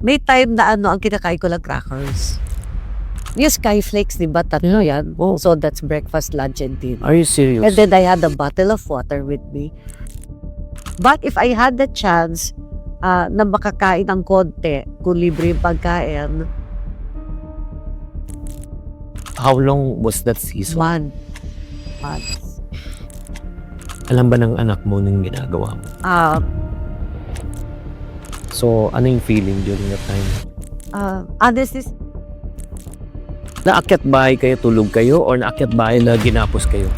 May time na ang kinakain ko lang crackers. Yung Skyflakes, di ba? Tatlo yan. Oh. So that's breakfast, lunch, and dinner. Are you serious? And then I had a bottle of water with me. But if I had the chance na makakain ng konti, kung libre yung pagkain, How long was that season? months. Alam ba ng anak mo nung ginagawa mo? So, ano yung feeling during that time? Honestly, Naakyat bahay kayo, tulog kayo, or naakyat bahay na ginapos kayo?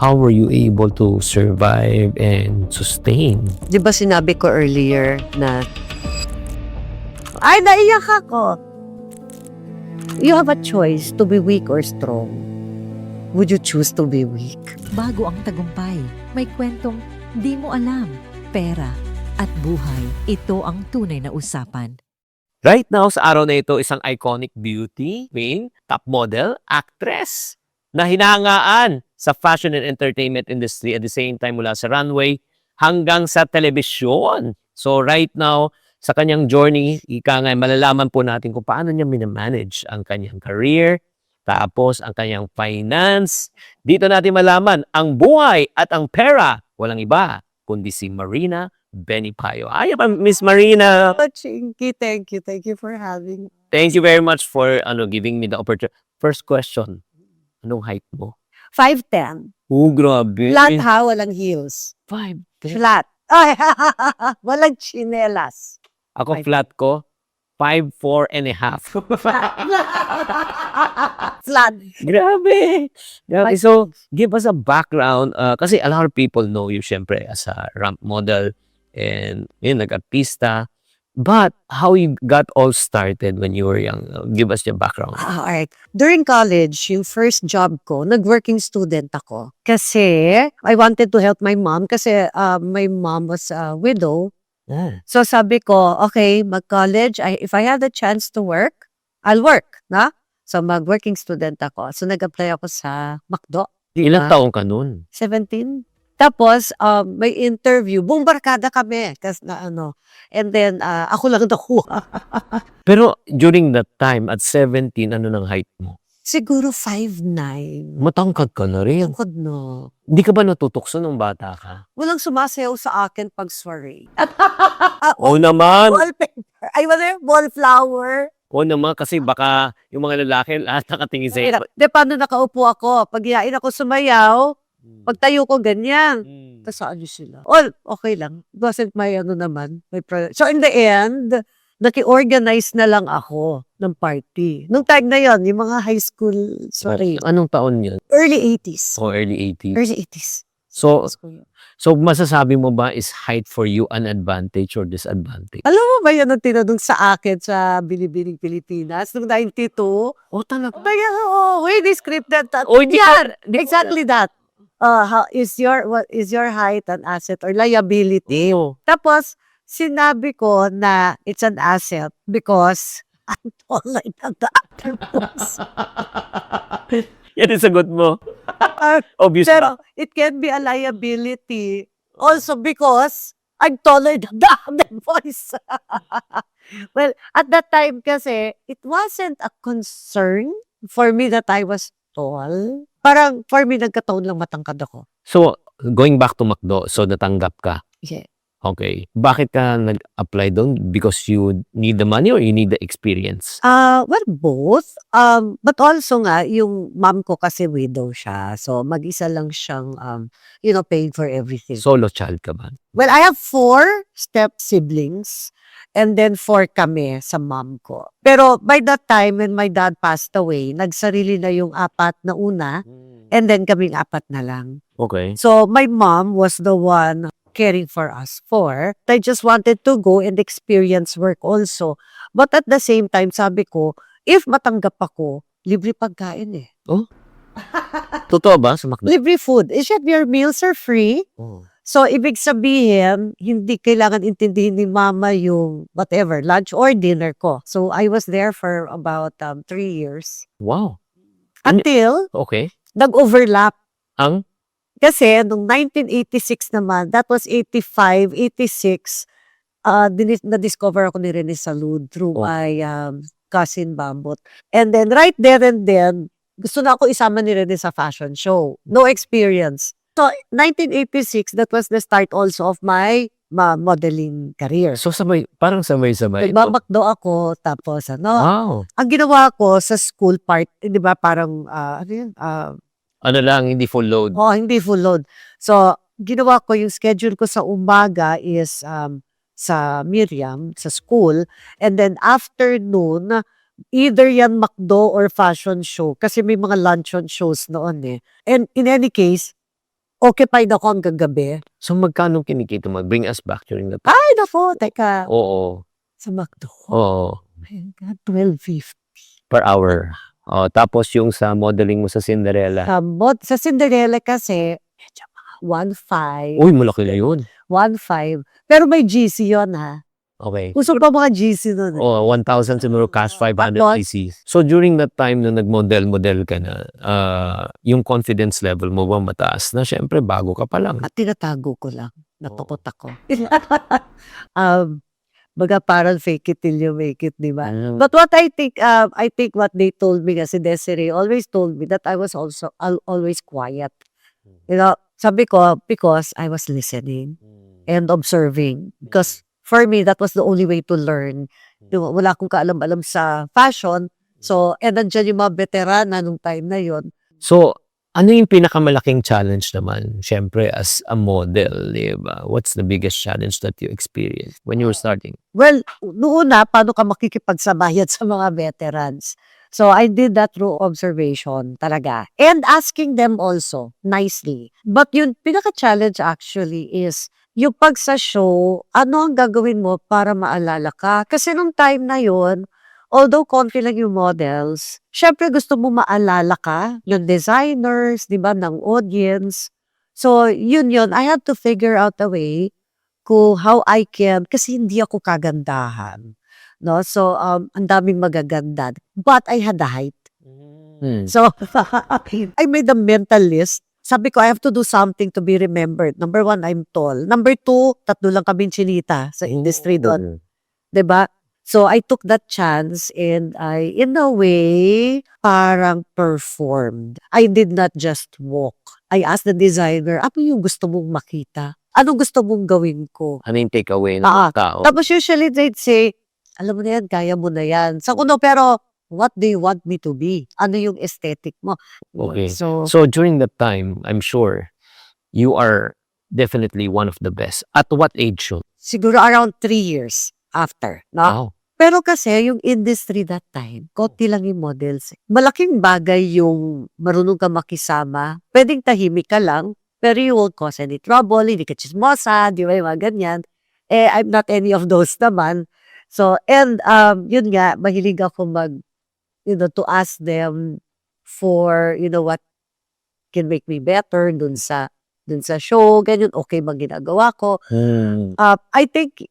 How were you able to survive and sustain? di ba sinabi ko earlier na, ay, naiyak ako. You have a choice to be weak or strong. Would you choose to be weak? Bago ang tagumpay, may kwentong di mo alam. Pera at buhay, ito ang tunay na usapan. Right now, sa araw na ito, isang iconic beauty, queen, top model, actress, na hinahangaan sa fashion and entertainment industry at the same time mula sa runway hanggang sa telebisyon. So right now, sa kanyang journey, ika nga, malalaman po natin kung paano niya minamanage ang kanyang career, tapos ang kanyang finance. Dito natin malaman ang buhay at ang pera. Walang iba, kundi si Marina Benipayo. Ay, Miss Marina. Chinky, thank you. Thank you for having me. Thank you very much for giving me the opportunity. First question, anong height mo? 5'10". Grabe. Flat ha, walang heels. 5'10". Flat. Ay, walang chinelas. Ako 5'10". flat ko, 5'4 and a half. Flat. Grabe. Grabe. So, give us a background. Kasi a lot of people know you, syempre, as a ramp model and yun, nag-artista. But how you got all started when you were young? Give us your background. Alright. During college, yung first job ko, nag-working student ako. Kasi I wanted to help my mom kasi my mom was a widow. Ah. So sabi ko, okay, mag-college, if I have the chance to work, I'll work. Na? So mag-working student ako. So nag-apply ako sa McDo. Ilang taong ka nun? 17. Tapos, may interview. Buong barkada kami. And then, ako lang nakuha. Pero during that time, at 17, ano ng height mo? Siguro 5'9". Matangkad ka na rin. Tungkod no. Hindi ka ba natutukso nung bata ka? Walang sumasayaw sa akin pag soiree. Oo naman. Wallpaper. Ay, wala wallflower. Oo naman, kasi baka yung mga lalaki lahat nakatingin sa'yo. De, paano nakaupo ako? Pag yain ako sumayaw, pag tayo ko ganyan. Tapos saan sila? All, okay lang. Wasn't my naman. So in the end, naki-organize na lang ako ng party. Nung time na yon, yung mga high school, sorry, Anong taon yun? early 80s. O early 80s? Early 80s. So masasabi mo ba is height for you an advantage or disadvantage? Alam mo ba yan ang tinanong sa akin sa Binibining Pilipinas noong 92? Oh, talaga? Hindi scripted. Oh, hindi Yan, exactly that. How is your height an asset or liability? Oh. Tapos, sinabi ko na it's an asset because I'm taller than the actors. Yan ang sagot mo. Obvious Pero ba? it can be a liability also because I'm taller than the other boys. Well, at that time kasi, it wasn't a concern for me that I was tall. Parang for me, nagkataon lang matangkad ako. So, going back to McDo, so natanggap ka. Yeah. Okay. Bakit ka nag-apply doon? Because you need the money or you need the experience? Well, both. But also nga, yung mom ko kasi widow siya. So, mag-isa lang siyang, paying for everything. Solo child ka ba? Well, I have 4 step siblings and then 4 kami sa mom ko. Pero by that time, when my dad passed away, nagsarili na yung 4 na una and then kaming 4 na lang. Okay. So, my mom was the one caring for us 4. I just wanted to go and experience work also. But at the same time, sabi ko, if matanggap ako, libre pagkain eh. Totoo ba sa McDo? Libre food. Is your meals are free? Oh. So, ibig sabihin, hindi kailangan intindihin ni mama yung whatever, lunch or dinner ko. So, I was there for about 3 years. Wow. Until, Okay. nag-overlap. Ang? Kasi, nung 1986 naman, that was 85, 86, na-discover ako ni Rene Salud through Oh. my cousin Bambot. And then right there and then, gusto na ako isama ni Rene sa fashion show. No experience. So, 1986, that was the start also of my modeling career. So parang sabay-sabay ito. Nagmamakdo ako, tapos Wow. ang ginawa ko sa school part, di ba parang, ano yun? Ano lang, hindi full load. Hindi full load. So, ginawa ko yung schedule ko sa umaga is sa Miriam, sa school. And then afternoon, either yan McDo or fashion show. Kasi may mga luncheon shows noon eh. And in any case, occupied ako hanggang gabi. So magkano kinikita mo? Bring us back during that time. Ay, nako, teka. Oo. Sa McDo. Oo. My God, 12.50. Per hour. Tapos yung sa modeling mo sa Cinderella. Sa Cinderella kasi, medyo mga 1.5. Uy, malaki na yun. 1.5. Pero may GC yun ha. Okay. Usog pa mga GC nun. 1,000 siguro cash, 500 Tapos? CC. So during that time na nag-model ka na, yung confidence level mo ba mataas na? Syempre, bago ka pa lang. At tinatago ko lang. Natakot ako. Baga parang fake it till you make it, di ba? But what I think what they told me kasi Desiree always told me that I was also always quiet. You know, sabi ko, because I was listening and observing. Because for me, that was the only way to learn. Diba? Wala akong kaalam-alam sa fashion. So, and nandiyan yung mga veterana nung time na yon. So, ano yung pinakamalaking challenge naman? Syempre, as a model, di ba? What's the biggest challenge that you experienced when you were starting? Well, noon na, paano ka makikipagsabayad sa mga veterans? So, I did that through observation talaga. And asking them also, nicely. But yung pinaka-challenge actually is, yung pag sa show, ano ang gagawin mo para maalala ka? Kasi nung time na yon, although konti lang yung models, syempre gusto mo maalala ka, yung designers, di ba, ng audience. So, yun. I had to figure out a way kung how I can, kasi hindi ako kagandahan. No? So, ang daming magaganda. But I had the height. So, I made a mental list. Sabi ko, I have to do something to be remembered. Number 1, I'm tall. Number 2, 3 lang kaming chinita sa industry doon. Diba? So, I took that chance and I, in a way, parang performed. I did not just walk. I asked the designer, ano yung gusto mong makita? Ano gusto mong gawin ko? Ano yung takeaway ng tao? Tapos usually they'd say, alam mo na yan, kaya mo na yan. Sa kuno, pero what do you want me to be? Ano yung aesthetic mo? Okay. So during that time, I'm sure, you are definitely one of the best. At what age yun? siguro around 3 years after. No? Wow. Pero kasi yung industry that time, konti lang yung models. Malaking bagay yung marunong ka makisama. Pwedeng tahimik ka lang, pero you won't cause any trouble, hindi ka chismosa, di ba yung mga ganyan. I'm not any of those naman. So, and yun nga, mahilig ako to ask them for, what can make me better dun sa show, ganyan, okay bang ginagawa ko. I think,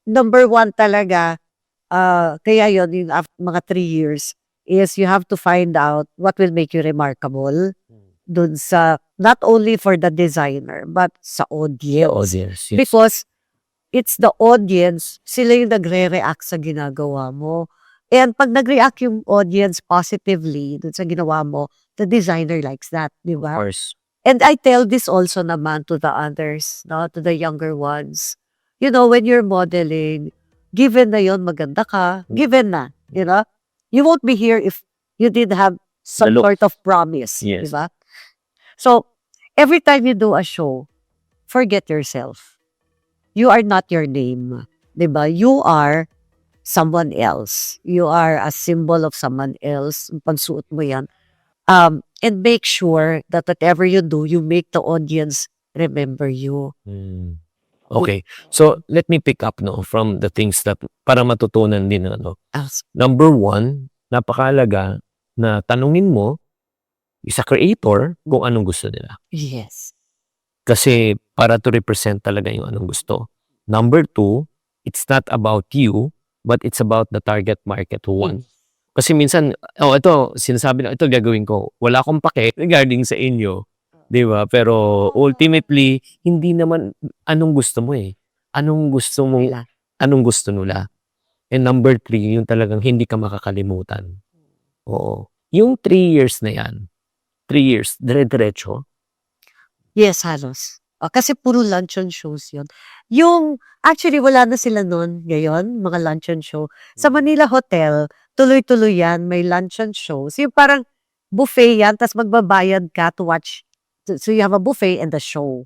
number 1 talaga, kaya yun, yung mga 3 years, is you have to find out what will make you remarkable dun sa, not only for the designer, but sa audience. Audience, yes. Because, it's the audience, sila yung nagre-react sa ginagawa mo. And pag nag-react yung audience positively dun sa ginawa mo, the designer likes that, di Of ba? course. And I tell this also naman to the others, no, to the younger ones. When you're modeling, given na yon maganda ka, given na, you won't be here if you did have some The look. sort of promise, Yes. di ba? So, every time you do a show, forget yourself. You are not your name, di ba? You are someone else. You are a symbol of someone else. Pagsuot mo yan. And make sure that whatever you do, you make the audience remember you. Okay. So, let me pick up from the things that para matutunan din. As- Number 1, napakalaga na tanungin mo sa creator kung anong gusto nila. Yes. Kasi para to represent talaga yung anong gusto. Number 2, it's not about you, but it's about the target market who wants. Kasi minsan, ito, sinasabi na, ito gagawin ko. Wala akong pake regarding sa inyo. Di ba? Pero ultimately, hindi naman anong gusto mo eh. Anong gusto mong anong gusto nila. And number 3, yung talagang hindi ka makakalimutan. Oo. Yung 3 years na yan, 3 years, dire-diretso. Yes, halos. Kasi puro luncheon shows yun. Actually, wala na sila nun ngayon, mga luncheon show. Sa Manila Hotel, tuloy-tuloy yan, may luncheon shows. Yung parang buffet yan, tas magbabayad ka to watch. So you have a buffet and a show.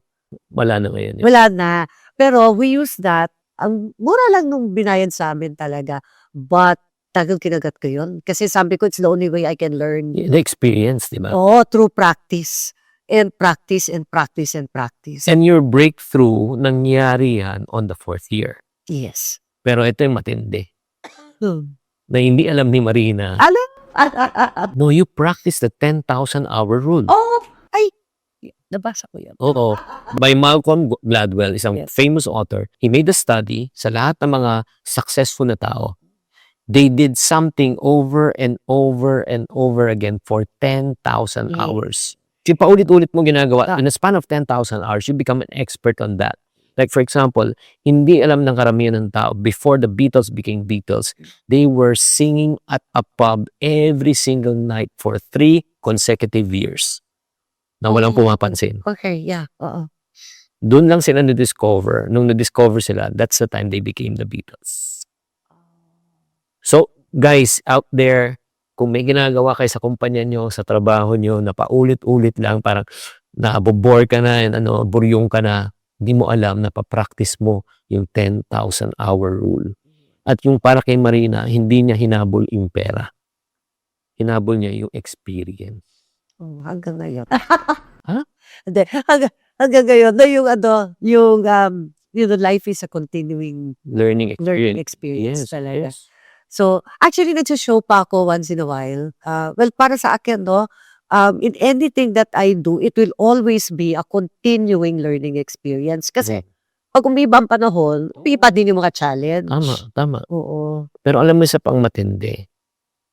Wala na ngayon yun. Wala na. Pero we use that. Ang mura lang nung binayad sa amin talaga. But, tagal kinagat ko yun. Kasi sabi ko, it's the only way I can learn. The experience, di ba? Oh, through practice. And practice and practice and practice. And your breakthrough, nangyari yan on the 4th year. Yes. Pero ito yung matindi. Hmm. Na hindi alam ni Marina. Alam? No, you practice the 10,000 hour rule. Oh, ay, nabasa ko yan. Oo. By Malcolm Gladwell, isang Yes. famous author. He made a study sa lahat ng mga successful na tao. They did something over and over and over again for 10,000 Yeah. hours. Si paulit-ulit mo ginagawa, in a span of 10,000 hours, you become an expert on that. Like for example, hindi alam ng karamihan ng tao, before the Beatles became Beatles, they were singing at a pub every single night for 3 consecutive years. Na walang Okay. pumapansin. Okay, yeah. Oo. Doon lang sila na-discover. Nung na-discover sila, that's the time they became the Beatles. So, guys out there, kung may ginagawa kayo sa kumpanya nyo, sa trabaho nyo, na paulit-ulit lang, parang nabobore ka na, and buryong ka na, hindi mo alam na pa-practice mo yung 10,000 hour rule. At yung para kay Marina, hindi niya hinabol yung pera. Hinabol niya yung experience. Oh, hanggang ngayon. Ha? Hindi, hanggang ngayon, na yung life is a continuing Learning learning experience. experience talaga. Yes. So, actually, nagsushow pa ako once in a while. Well, para sa akin, no, in anything that I do, it will always be a continuing learning experience. Kasi, pag umiba ang panahon, iba din yung mga challenge. Tama. Oo. Pero alam mo isa pang matindi.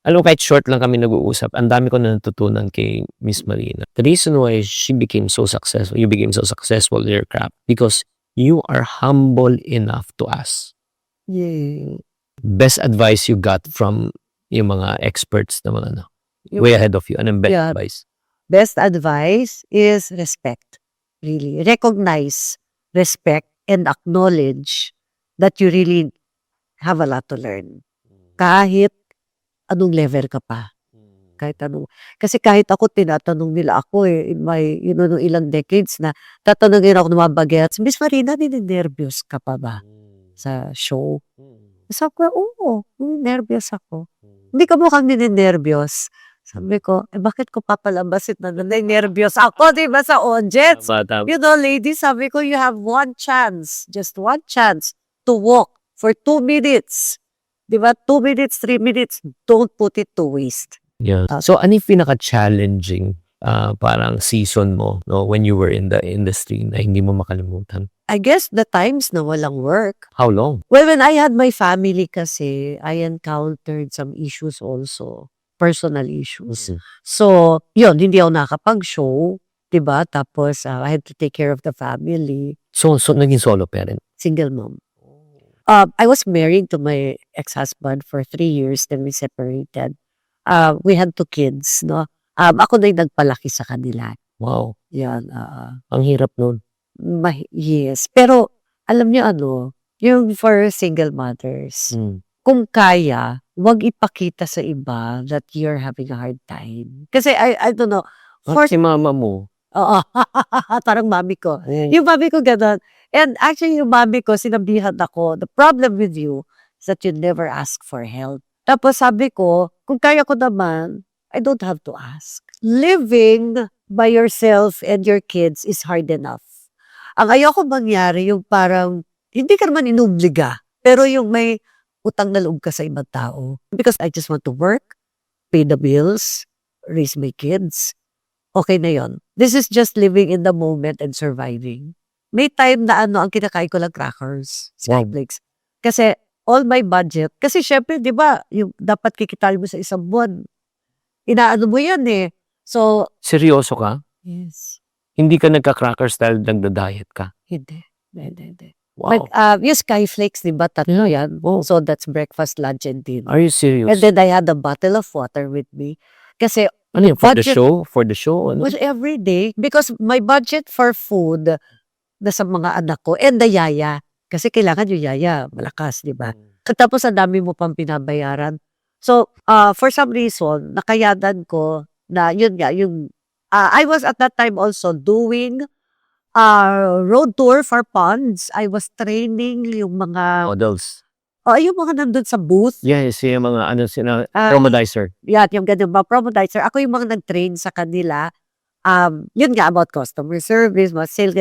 Alam mo, kahit short lang kami nag-uusap, ang dami ko na natutunan kay Miss Marina. The reason why she became so successful, you became so successful in your craft, because you are humble enough to ask. Yeah. Best advice you got from yung mga experts na mga way ahead of you. Anong best Yeah. advice? Best advice is respect. Really. Recognize, respect, and acknowledge that you really have a lot to learn. Kahit anong level ka pa. Kahit anong. Kasi kahit ako, tinatanong nila ako in my, nung ilang decades na, tatanungin ako ng mga bagets, Miss Marina, nininervyos ka pa ba sa show? Sabi ko, oo, nervyos ako. Hindi ka mukhang nininervyos. Sabi ko, bakit ko papalabasit na naninervyos ako, di ba, sa audience? Tama. You know, ladies, sabi ko, you have one chance, just one chance to walk for 2 minutes. Di ba? 2 minutes, 3 minutes, don't put it to waste. Yeah. So, ano yung pinaka-challenging parang season mo, no, when you were in the industry na hindi mo makalimutan? I guess the times na walang work. How long? Well, when I had my family kasi, I encountered some issues also. Personal issues. So, yun, hindi ako nakapag-show. Diba? Tapos, I had to take care of the family. So naging solo parent? Single mom. I was married to my ex-husband for 3 years, then we separated. We had 2 kids, no? Ako na yung nagpalaki sa kanila. Wow. Yan. Ang hirap nun. Yes. Pero, alam niyo yung for single mothers, kung kaya, wag ipakita sa iba that you're having a hard time. Kasi, I don't know. Si mama mo. Oo. Parang mami ko. Yung mami ko gano'n. And actually, yung mami ko, sinabihan ako, the problem with you is that you never ask for help. Tapos sabi ko, kung kaya ko naman, I don't have to ask. Living by yourself and your kids is hard enough. Ang ayoko mangyari, yung parang, hindi ka naman inubliga, pero yung may utang na loob ka sa ibang tao. Because I just want to work, pay the bills, raise my kids. Okay na yon. This is just living in the moment and surviving. May time na ang kinakain ko lang crackers, Skyflakes. Kasi all my budget, kasi syempre, di ba, yung dapat kikitain mo sa isang buwan, inaano mo yan eh. So, Seryoso ka? yes. Hindi ka nagka-crackers dahil nagda-diet ka? Hindi. Wow. Yung Skyflakes, di ba? Tatlo yan. Wow. So, that's breakfast, lunch, and dinner. Are you serious? And then I had a bottle of water with me. Kasi, Ano yun? For the budget- show? For the show? Ano? was every day. Because my budget for food, nasa mga anak ko, and the yaya. Kasi kailangan yung yaya, malakas, di ba? Tapos, ang dami mo pang pinabayaran. So, for some reason, nakayanan ko na, yun nga, I was at that time also doing road tour for ponds. I was training yung mga, Models. yung mga nandun sa booth. Yes, yung mga Ah, promodizer. Yan, yung ganun ba, promodizer. Ako yung mga nag-train sa kanila. Yun nga, about customer service, mga sales.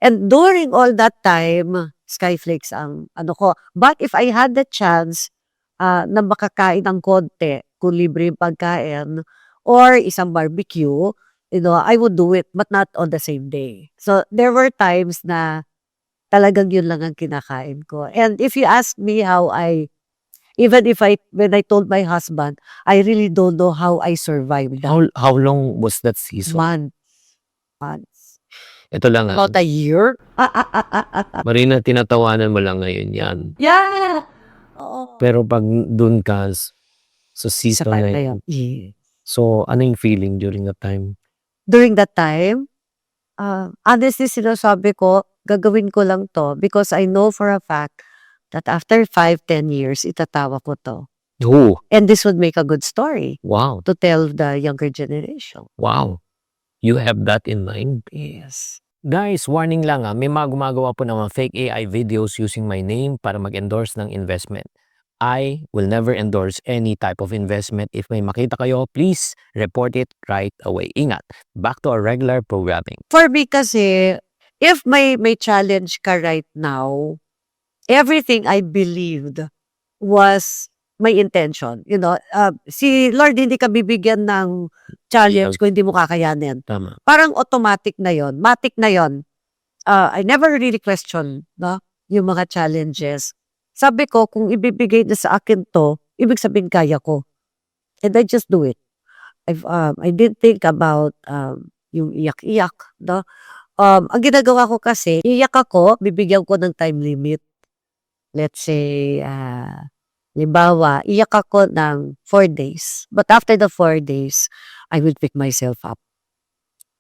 And during all that time, Skyflakes ang ano ko. But if I had the chance na makakain ng konti, kung libre yung pagkain, or isang barbecue, I would do it, but not on the same day. So, there were times na talagang yun lang ang kinakain ko. And if you ask me when I told my husband, I really don't know how I survived that How long was that season? months. Ito lang. About a year? Marina, tinatawanan mo lang ngayon yan. Yeah! Oo. Pero pag dun ka sa Sa season time na na yun, yun. Yeah. so ano yung feeling during that time? During that time, honestly, sinasabi ko, gagawin ko lang to because I know for a fact that after 5-10 years, itatawa ko to. Oh, And this would make a good story wow. to tell the younger generation. Wow. You have that in mind? Yes. Guys, warning lang may mga gumagawa po ng mga fake AI videos using my name para mag-endorse ng investment. I will never endorse any type of investment. If may makita kayo, please report it right away. Ingat. Back to our regular programming. For me kasi, if may challenge ka right now, everything I believed was my intention. Si Lord hindi ka bibigyan ng challenge kung hindi mo kakayanin. Tama. Parang automatic na yon, matic na yon. I never really questioned yung mga challenges. Sabi ko, kung ibibigay na sa akin to, ibig sabihin kaya ko. And I just do it. I didn't think about yung iyak-iyak. Ang ginagawa ko kasi, iyak ako, bibigyan ko ng time limit. Let's say, halimbawa, iyak ako ng 4 days. But after the 4 days, I will pick myself up.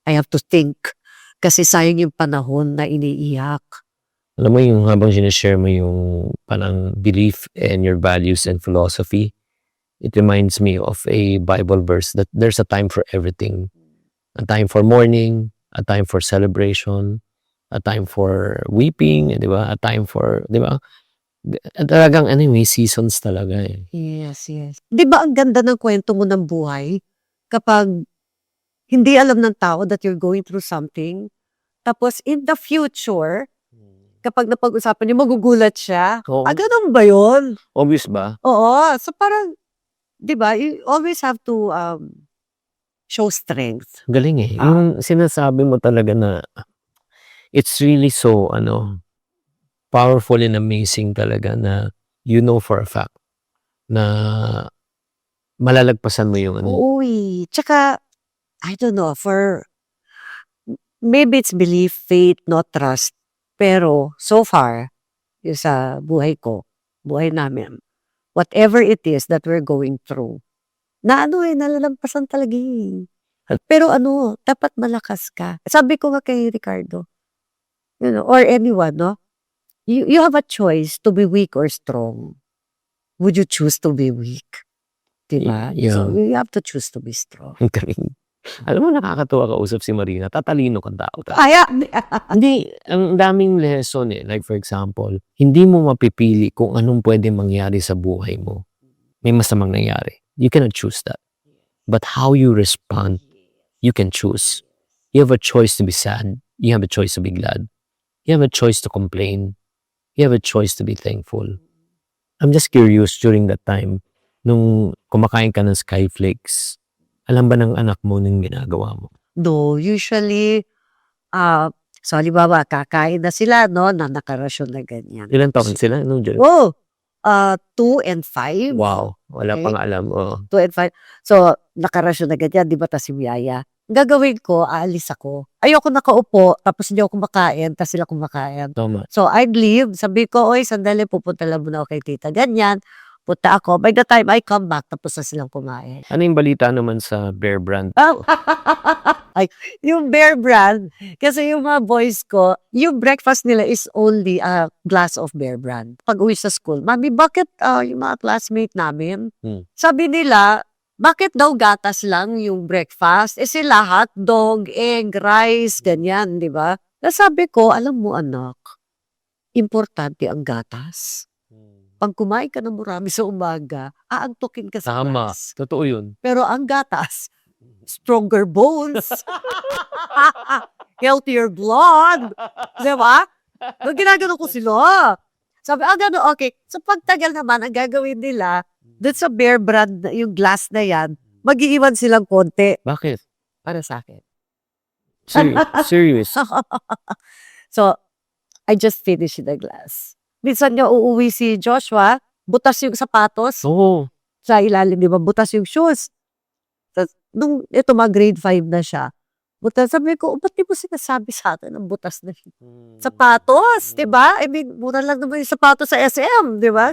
I have to think. Kasi sayang yung panahon na iniiyak. Alam mo yung habang sinishare mo yung parang belief and your values and philosophy, it reminds me of a Bible verse that there's a time for everything. A time for mourning, a time for celebration, a time for weeping, di ba? A time for, di ba? Talagang may seasons talaga eh. Yes, yes. Di ba ang ganda ng kwento mo ng buhay kapag hindi alam ng tao that you're going through something, tapos in the future, kapag napag-usapan niyo, magugulat siya. Oo. Ganun ba yun? Obvious ba? Oo. So parang, di ba, you always have to show strength. Galing eh. Yung sinasabi mo talaga na it's really so, powerful and amazing talaga na you know for a fact na malalagpasan mo yung Uy. Tsaka, I don't know, maybe it's belief, faith, not trust. Pero, so far, yung sa buhay ko, buhay namin, whatever it is that we're going through, nalalampasan talaga eh. Pero dapat malakas ka. Sabi ko nga kay Ricardo, or anyone, you have a choice to be weak or strong. Would you choose to be weak? Diba? Yeah. So, you have to choose to be strong. Ang galing. Alam mo, nakakatuwa kausap si Marina. Tatalino kang tao. Kaya, Hindi, ang daming lesson eh. Like for example, hindi mo mapipili kung anong pwede mangyari sa buhay mo. May masamang nangyari. You cannot choose that. But how you respond, you can choose. You have a choice to be sad. You have a choice to be glad. You have a choice to complain. You have a choice to be thankful. I'm just curious during that time, nung kumakain ka ng Skyflakes, alam ba ng anak mo nung ginagawa mo? no, usually, so halimbawa, kakain na sila, na nakarasyon na ganyan. Ilan taon sila? Nung dyan? Oh, 2 and 5. Wow, wala Okay. pang alam. Oh. 2 and 5. So, nakarasyon na ganyan, di ba, tas si Miyaya. gagawin ko, aalis ako. Ayoko nakaupo, tapos hindi ako kumakain, tapos sila kumakain. Tama. So, I'd leave. Sabi ko, oy, sandali, pupunta lang muna ako kay tita. Ganyan. Punta ako. By the time I come back, tapos na silang kumain. Ano yung balita naman sa Bear Brand? Oh. Ay, yung Bear Brand, kasi yung mga boys ko, yung breakfast nila is only a glass of Bear Brand. Pag uwi sa school, Mami, bakit yung mga classmate namin? Sabi nila, bakit daw gatas lang yung breakfast? Eh sila hotdog, egg, rice, ganyan, di ba? Sabi ko, alam mo anak, importante ang gatas. Pag kumain ka ng marami sa umaga, aantukin ka sa Tama. rice. Totoo yun. Pero ang gatas, stronger bones, healthier blood. Di ba? Nung ginagano ko sila. Sabi, gano'n, okay. So pagtagal naman, ang gagawin nila, dun sa Bear Brand, yung glass na yan, mag-iiwan silang konti Bakit? para sa akin. Serious? So, I just finished the glass. Minsan nga uuwi si Joshua, butas yung sapatos Oo. sa ilalim, di ba? Butas yung shoes. Tapos, nung ito grade 5 na siya, butas, sabi ko, ba't di mo sinasabi sa akin ang butas na sapatos, di ba? I mean, mura lang naman yung sapatos sa SM, di ba?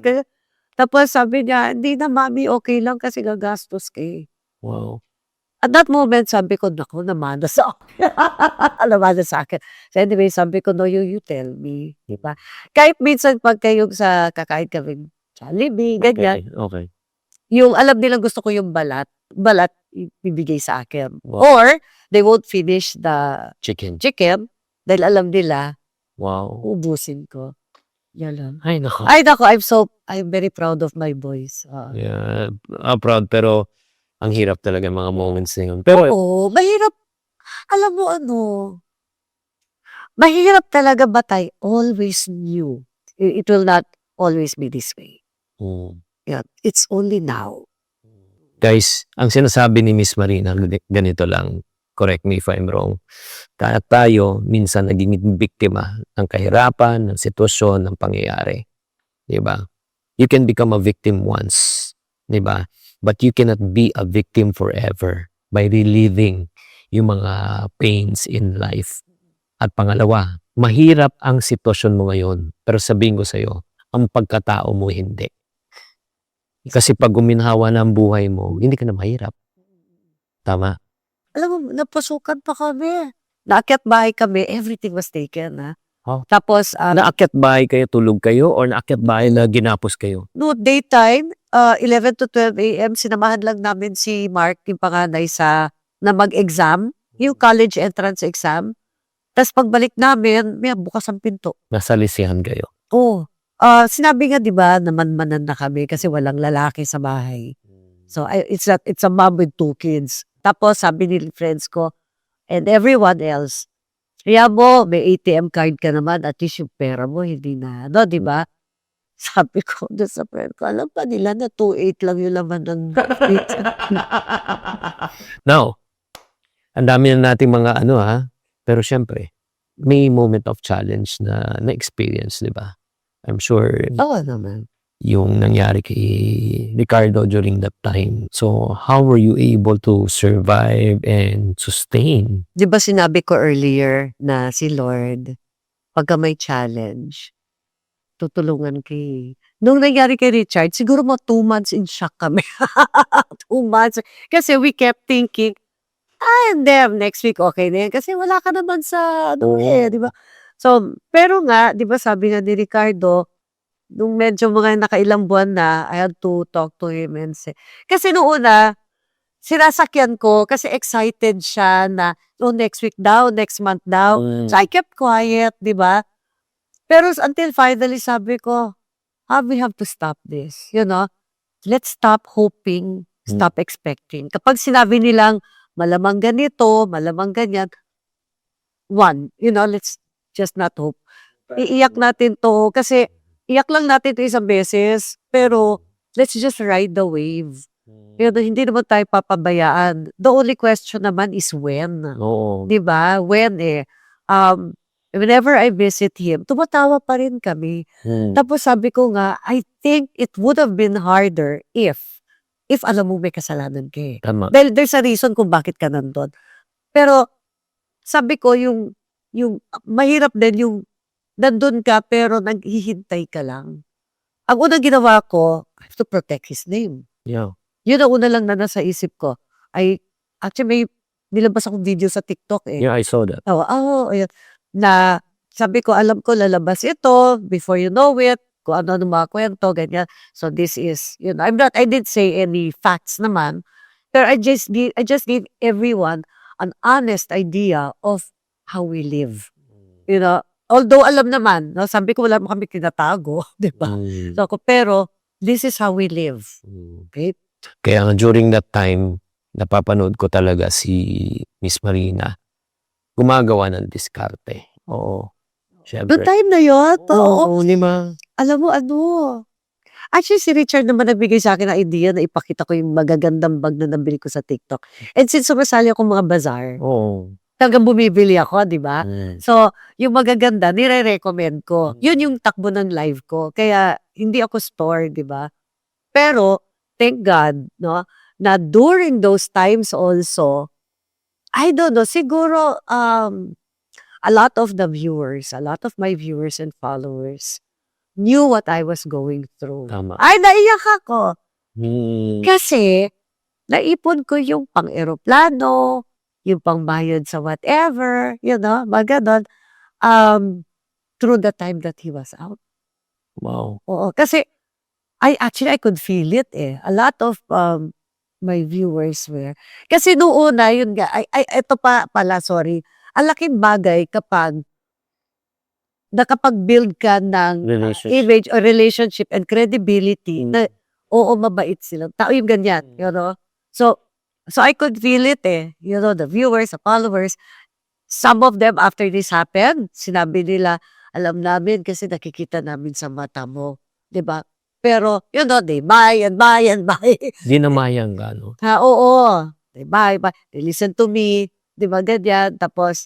Tapos sabi niya, hindi na mami, okay lang kasi gagastos ka eh. Wow. At that moment, sabi ko, naku, namana sa akin. Namana sa akin. So anyway, sabi ko, no, you tell me. Di ba? Kahit minsan pag kayo sa kakain kami, Jollibee, ganyan. Okay. Yung alam nilang gusto ko yung balat, ibibigay sa akin. Wow. Or, they won't finish the Chicken. chicken dahil alam nila, Wow. ubusin ko. Yan lang. Ay, nako. Ay, nako, I'm very proud of my boys. Yeah. Proud, pero ang hirap talaga mga moments na yun. Pero, Oo, mahirap. Alam mo ano, mahirap talaga but I always knew it will not always be this way. Yeah, it's only now. guys, ang sinasabi ni Miss Marina, ganito lang. Correct me if I'm wrong. Tayo, minsan naging biktima ng kahirapan, ng sitwasyon, ng pangyayari. Diba? You can become a victim once. Diba? But you cannot be a victim forever by reliving yung mga pains in life. At pangalawa, mahirap ang sitwasyon mo ngayon. Pero sabihin ko sa'yo, ang pagkatao mo hindi. Kasi pag guminhawa na ang buhay mo, hindi ka na mahirap. Tama? Alam mo, napasukan pa kami. Naakyat bahay kami, everything was taken. Oh. Tapos, Naakyat bahay kayo, tulog kayo, or naakyat bahay na ginapos kayo? no, daytime, 11 to 12 a.m., sinamahan lang namin si Mark, yung panganay, na mag-exam, yung college entrance exam. Tapos pagbalik namin, may bukas ang pinto. Nasalisihan kayo. Oh, sinabi nga 'di ba, namanmanan na kami kasi walang lalaki sa bahay. So it's a mom with 2 kids. Tapos sabi ni friends ko and everyone else, "Kaya mo, may ATM card ka naman, at least yung pera mo hindi na, no, 'di ba?" Sabi ko doon sa friend ko, alam pa nila na 2.8 lang yung laman ng Now, ang dami na nating mga pero syempre, may moment of challenge na na-experience, di ba? I'm sure Oo naman. yung nangyari kay Ricardo during that time. So, how were you able to survive and sustain? 'Di ba sinabi ko earlier na si Lord, pagka may challenge, tutulungan kay. Nung nangyari kay Richard, siguro mga 2 months in shock kami. 2 months. Kasi we kept thinking, and then next week okay na yan. Kasi wala ka naman sa, di ba? So, pero nga, di ba sabi nga ni Ricardo, nung medyo mga nakailang buwan na, I had to talk to him and say, kasi noong una, sinasakyan ko kasi excited siya na, next week daw, next month daw. So, I kept quiet, di ba? Pero until finally, sabi ko, we have to stop this. Let's stop hoping, stop expecting. Kapag sinabi nilang, malamang ganito, malamang ganyan, let's just not hope. Iiyak natin to, kasi iyak lang natin to isang beses, pero let's just ride the wave. Hindi naman tayo papabayaan. The only question naman is when. Oo. Diba? When whenever I visit him, tumatawa pa rin kami. Tapos sabi ko nga, I think it would have been harder if alam mo may kasalanan ka eh. Tama. Dahil there's a reason kung bakit ka nandun. Pero, sabi ko, yung mahirap din yung nandun ka pero naghihintay ka lang. Ang unang ginawa ko, I have to protect his name. Yeah. Yun ang una lang na nasa isip ko. Actually, may nilabas akong video sa TikTok eh. Yeah, I saw that. Ayun. Na sabi ko, alam ko lalabas ito before you know it, kung ano mga kwento, ganyan. So this is, I didn't say any facts naman, pero I just gave everyone an honest idea of how we live. Although alam naman, no, sabi ko wala mo kami tinatago, di ba? So ako, pero this is how we live. Okay? Kaya nga during that time, napapanood ko talaga si Miss Marina gumagawa ng diskarte. Oo. Noong Siyempre. time na yun, Oo, lima. alam mo actually si Richard naman nagbigay sa akin ng idea na ipakita ko yung magagandang bag na nabili ko sa TikTok. And since sumasali ako mga bazaar, Oo. talagang bumibili ako, di ba? Mm. So, yung magaganda, nire-recommend ko. Yun yung takbo ng live ko. Kaya, hindi ako store, di ba? Pero, thank God, no, na during those times also, I don't know, siguro, a lot of my viewers and followers knew what I was going through. Tama. Ay, naiyak ako. Mm. Kasi, naipon ko yung pang-eroplano, yung pangbayad sa whatever, mga ganon, through the time that he was out. Wow. Oo, kasi, I could feel it eh. A lot of my viewers were, kasi noong una, yun nga, ito pala, sorry, ang laking bagay kapag nakapag-build ka ng Relationship. image or relationship and credibility na, oo, mabait sila. Tao yung ganyan, So I could feel it eh. The viewers, the followers, some of them after this happened, sinabi nila, alam namin kasi nakikita namin sa mata mo. Diba? Pero, they buy and buy and buy. Di namayang gano. Oo. They buy. They listen to me. Diba, ganyan. Tapos,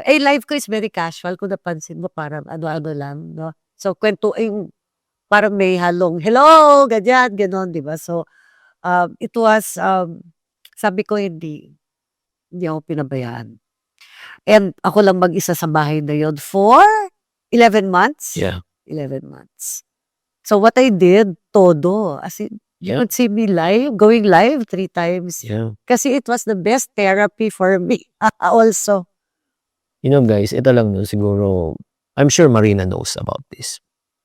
live ko is very casual. Kung napansin mo, parang ano-ano lang, no? So, kwento, parang may halong, hello, ganyan, ganon, diba? So, it was, sabi ko, hindi ako pinabayaan. And ako lang mag-isa sa bahay na yun for 11 months. Yeah. 11 months. So what I did, todo. As in, you would see me going live 3 times. Yeah. Kasi it was the best therapy for me also. Guys, ito lang no, siguro, I'm sure Marina knows about this.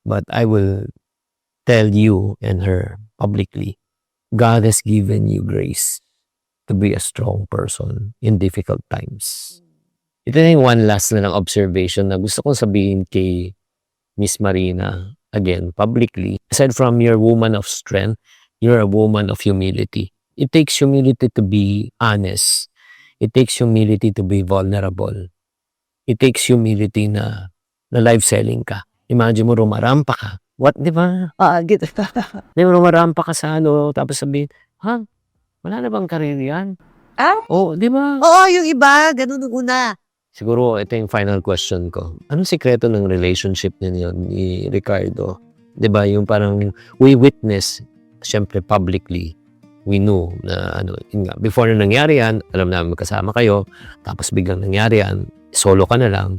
But I will tell you and her publicly, God has given you grace to be a strong person in difficult times. Ito na yung one last na ng observation na gusto kong sabihin kay Miss Marina, again, publicly. Aside from your woman of strength, you're a woman of humility. It takes humility to be honest. It takes humility to be vulnerable. It takes humility na live selling ka. Imagine mo, rumarampa ka. What, di ba? Gitu. Di ba, rumarampa ka sa tapos sabihin, wala na bang karir yan? Di ba? Oo, yung iba, ganun nung una. Siguro, ito yung final question ko. Anong sikreto ng relationship ninyo ni Ricardo? Di ba, yung parang we witness, syempre publicly, we knew na before na nangyari yan, alam namin magkasama kayo, tapos biglang nangyari yan, solo ka na lang,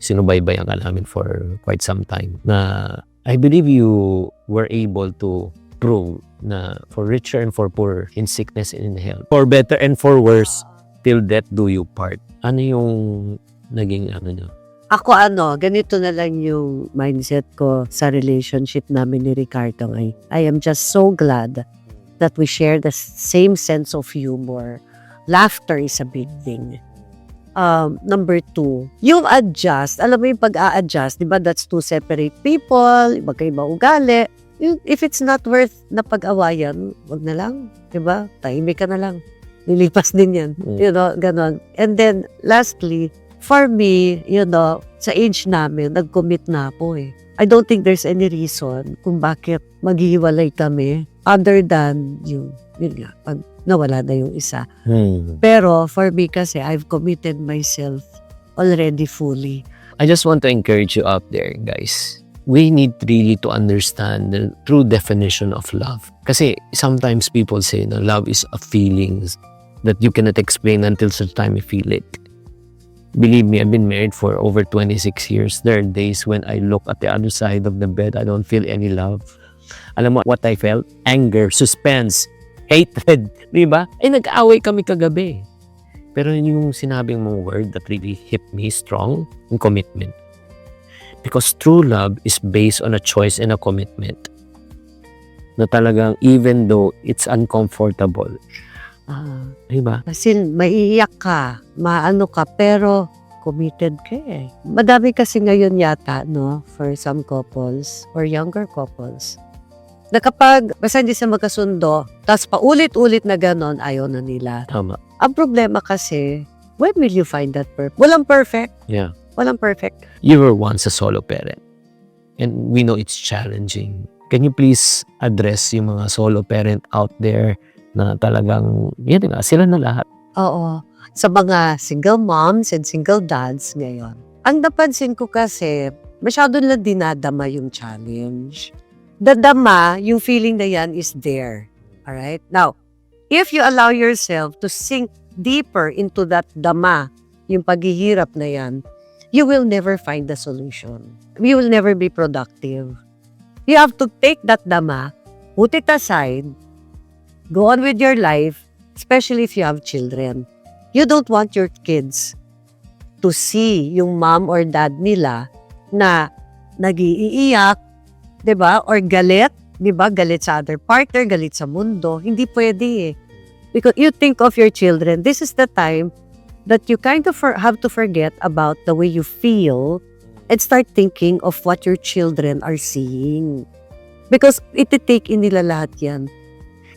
sinubaybayan ka namin for quite some time. Na I believe you were able to prove na for richer and for poor, in sickness and in health, for better and for worse, till death do you part. Ano yung naging nyo? Ako ganito na lang yung mindset ko sa relationship namin ni Ricardo. I am just so glad that we share the same sense of humor. Laughter is a big thing. Number 2, yung adjust. Alam mo yung pag-a-adjust, di ba? That's two separate people, magkaiba ugali. If it's not worth na pag-awayan, wag na lang. Di ba? Tahimik ka na lang. Lilipas din yan. Ganon. And then, lastly, for me, sa age namin, nag-commit na ako eh. I don't think there's any reason kung bakit maghihiwalay kami other than yun nga, pag nawala na yung isa. Pero for me kasi, I've committed myself already fully. I just want to encourage you out there, guys. We need really to understand the true definition of love. Kasi sometimes people say na love is a feelings that you cannot explain until such time you feel it. Believe me, I've been married for over 26 years. There are days when I look at the other side of the bed, I don't feel any love. Alam mo what I felt? Anger, suspense, hatred. Di ba? Nag-away kami kagabi. Pero yung sinabing mong word that really hit me strong, yung commitment. Because true love is based on a choice and a commitment. Na talagang even though it's uncomfortable. Diba? Kasi maiiyak ka, maano ka, pero committed ka eh. Madami kasi ngayon yata, no, for some couples, or younger couples, na kapag basta hindi sila magkasundo, tapos paulit-ulit na ganon, ayaw na nila. Tama. Ang problema kasi, when will you find that perfect? Walang perfect. Yeah. Walang perfect. You were once a solo parent. And we know it's challenging. Can you please address yung mga solo parent out there na talagang, yun nga, sila na lahat. Oo. Sa mga single moms and single dads ngayon. Ang napansin ko kasi, masyado nila dinadama yung challenge. Dadama, yung feeling na yan is there. Alright? Now, if you allow yourself to sink deeper into that dama, yung paghihirap na yan, you will never find the solution. You will never be productive. You have to take that dama, put it aside, go on with your life, especially if you have children. You don't want your kids to see yung mom or dad nila na nag-iiyak, 'di ba? Or galit, 'di ba? Galit sa other partner, galit sa mundo. Hindi pwede eh. Because you think of your children, this is the time that you kind of have to forget about the way you feel and start thinking of what your children are seeing. Because iti-take in nila lahat yan.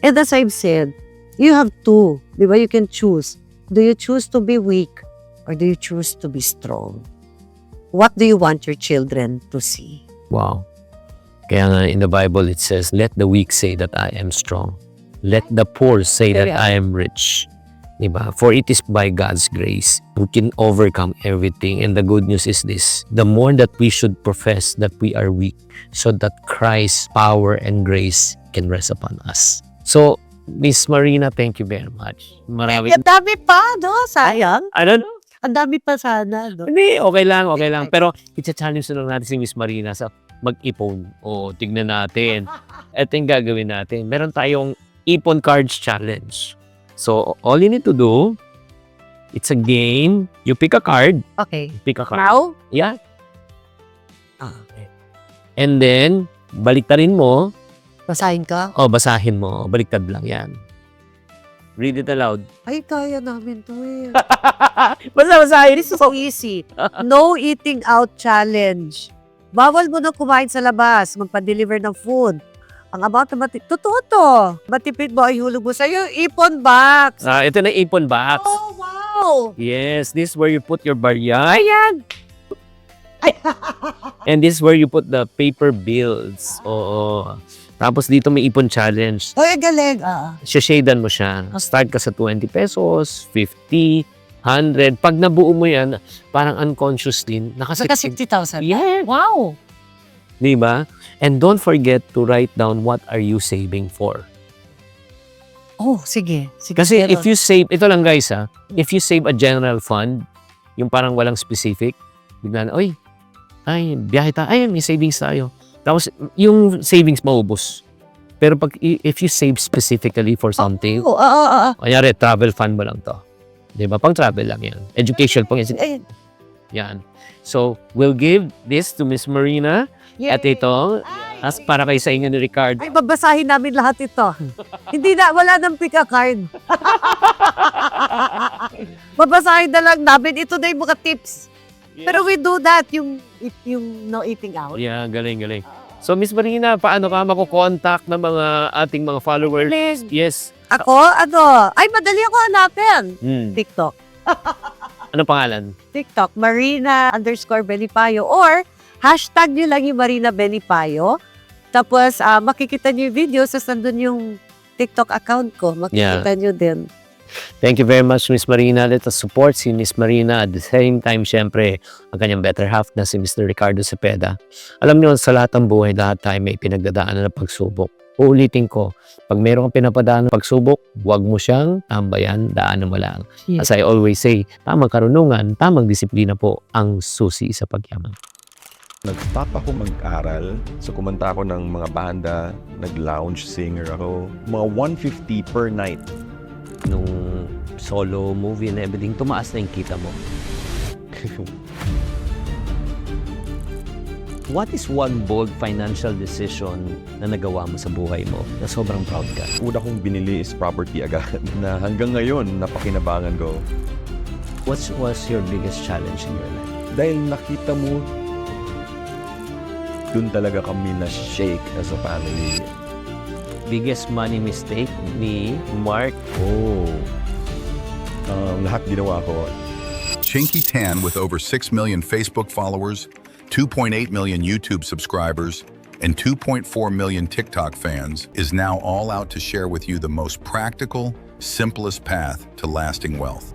And as I've said, you have to, di ba? You can choose. Do you choose to be weak or do you choose to be strong? What do you want your children to see? Wow. Kaya nga in the Bible it says, let the weak say that I am strong. Let the poor say that I am rich. Diba? For it is by God's grace we can overcome everything. And the good news is this, the more that we should profess that we are weak so that Christ's power and grace can rest upon us. So, Miss Marina, thank you very much. Marami. Ang dami pa, no? Sayang. I don't know. Ang dami pa sana, no? Hindi, okay lang. Pero, i-challenge na lang natin si Miss Marina sa mag-ipon. O, tignan natin. Ito yung gagawin natin. Meron tayong Ipon Cards Challenge. So, all you need to do, it's a game. You pick a card. Okay. Pick a card. Now? Yeah. Okay. And then, baliktarin mo. Basahin ka? Basahin mo. Baliktad lang yan. Read it aloud. Ay, kaya namin to eh. Basahin. This is easy. No eating out challenge. Bawal mo na kumain sa labas, magpa-deliver ng food. Ang about na totoo to. Matipid mo ay hulog mo sa'yo, ipon box. Ito na Ipon Box. Oh, wow. Yes, this is where you put your barya. Ayan. And this is where you put the paper bills. Oo. Tapos dito may Ipon Challenge. Ay, galing. Shadan mo siya. Start ka sa 20 pesos, 50, 100. Pag nabuo mo yan, parang unconsciously, Saka nakasip. 60,000. Yeah. Wow. Diba? And don't forget to write down what are you saving for. Oh, sige. Kasi Pero- if you save, ito lang guys if you save a general fund, yung parang walang specific, bigla na, ay, biyahe tayo, ay, may savings tayo. Tapos, yung savings maubos. Pero pag, if you save specifically for something, kanyari, travel fund mo lang to. Diba? Pang travel lang yan. Education pang yan. Ayun. Yan. So, we'll give this to Miss Marina. Yay. At ito, as para kay sa inyo ni Ricardo. Ay, babasahin namin lahat ito. Hindi na, wala nang pick a card. Babasahin na lang namin. Ito na yung mga tips. Pero we do that, yung no eating out. Yeah, galing. So, Miss Marina, paano ka makukontakt ng mga ating mga followers? Please. Yes. Ako, ay, madali ako hanapin. TikTok. Ano pangalan? TikTok, Marina_Belipayo or hashtag nyo lang yung Marina Belipayo. Tapos, makikita nyo yung video sa nandun yung TikTok account ko. Makikita nyo din. Thank you very much, Miss Marina. Let us support si Miss Marina. At the same time, syempre, ang kanyang better half na si Mr. Ricardo Cepeda. Alam niyo, sa lahat ng buhay, lahat tayo may pinagdadaanan na pagsubok. Uulitin ko, pag meron kang pinapadaan ng pagsubok, huwag mo siyang tambayan, daanan mo lang. Yes. As I always say, tamang karunungan, tamang disiplina po ang susi sa pagyaman. Nag-stop ako mag-aral. So, kumanta ako ng mga banda. Nag-lounge singer ako. Mga 150 per night. Nung solo movie and everything, tumaas na yung kita mo. What is one bold financial decision na nagawa mo sa buhay mo na sobrang proud ka? Una kong binili is property agad na hanggang ngayon napakinabangan ko. What was your biggest challenge in your life? Dahil nakita mo, dun talaga kami na-shake as a family. Biggest money mistake ni Mark? Lahat ginawa ko. Chinky Tan, with over 6 million Facebook followers, 2.8 million YouTube subscribers, and 2.4 million TikTok fans, is now all out to share with you the most practical, simplest path to lasting wealth.